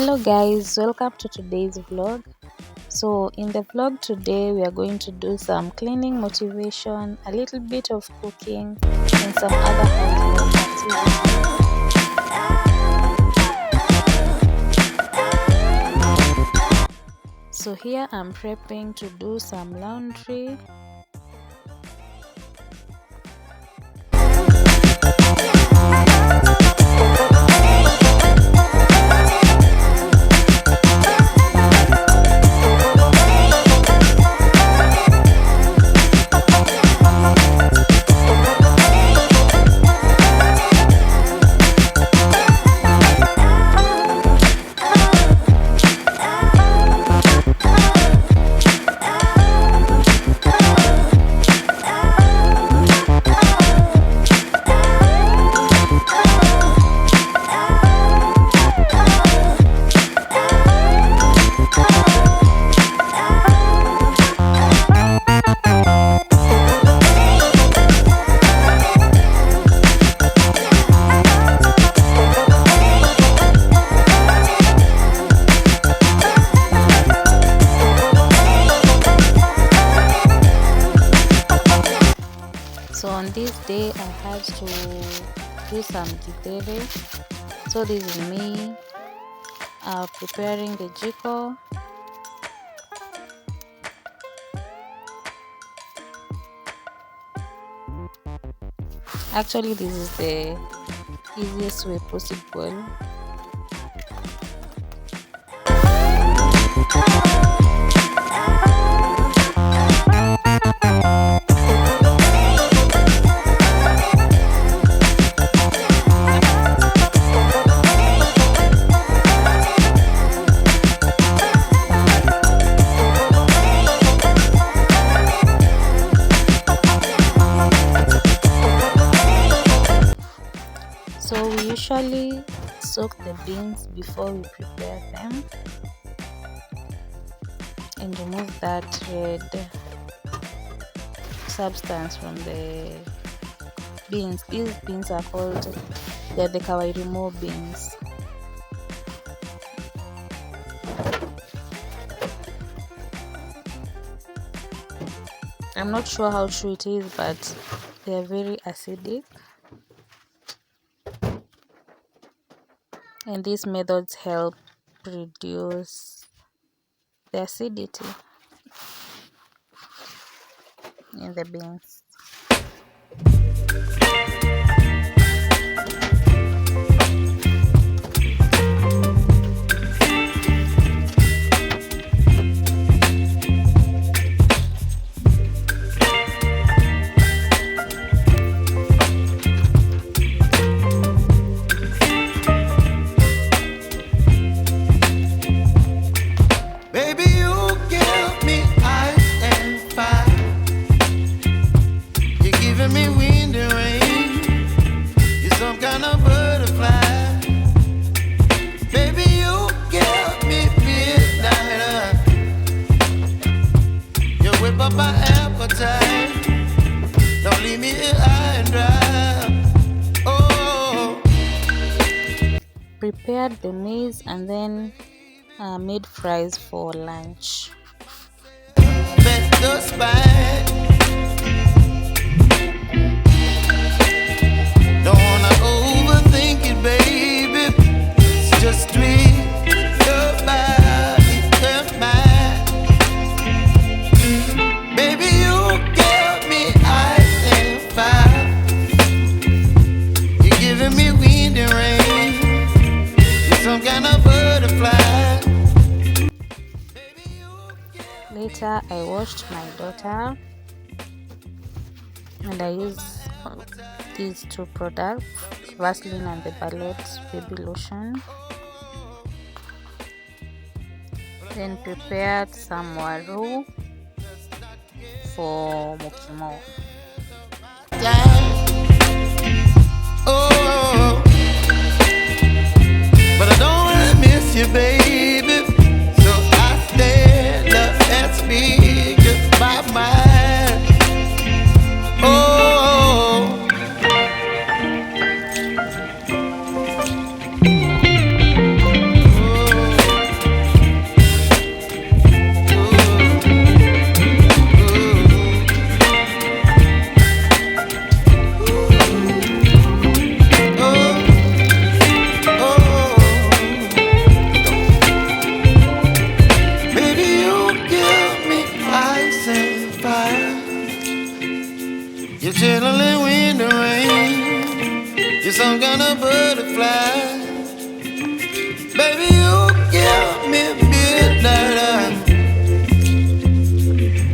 Hello guys, welcome to today's vlog. So in the vlog today we are going to do some cleaning motivation, a little bit of cooking and some other household activities. So here I'm prepping to do some laundry. So on this day I had to do some githeri. So this is me preparing the jiko. Actually this is the easiest way possible. So we usually soak the beans before we prepare them and remove that red substance from the beans. These beans are called the kawairimo beans. I'm not sure how true it is, but they are very acidic. And these methods help reduce the acidity in the beans. My appetite, don't leave me here high and dry. Oh, Prepared the maize and then made fries for lunch. bet the spine. Don't wanna overthink it, baby. It's just tweet your body and mine. Baby, you give me ice and fire. You're giving me wind and rain. You're some kind of butterfly. Later I washed my daughter and I used these two products, Vaseline and the Ballet baby lotion. Then prepared some waru for mukimo. Oh, but I don't wanna miss you, baby. So I stand up and speak my mind. Oh, You're chilling in the rain. You're some kind of butterfly. Baby, you give me midnight.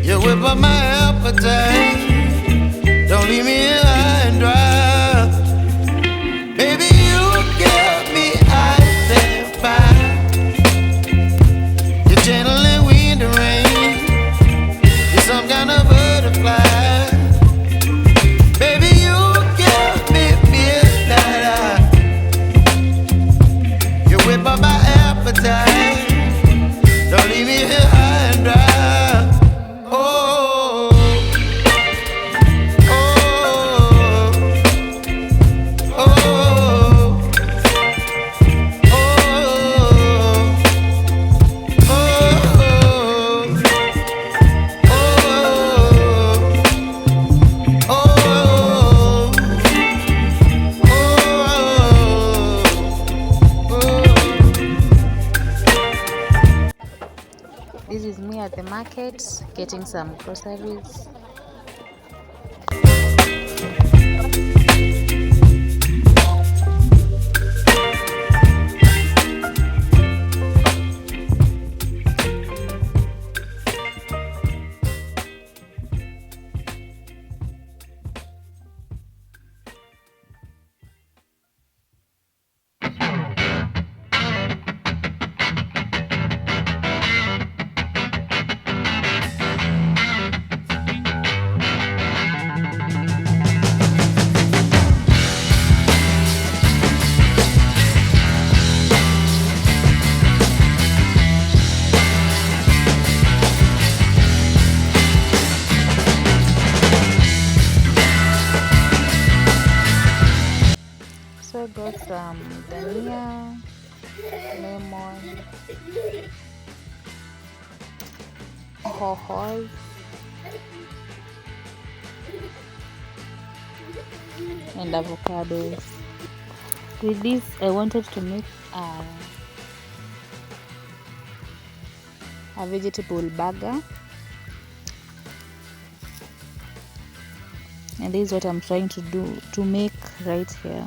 You whip up my appetite. Don't leave me here high and dry. Baby, you give me ice and fire. You're channeling wind and rain. You're some kind of butterfly. Baby, you give me midnight. You whip up my appetite. Don't leave me here high and dry. Oh, oh, oh, oh, oh, This is me at the market getting some groceries. So I got some dania, lemon, hohos, and avocados. With this, I wanted to make a vegetable burger, and this is what I'm trying to make right here.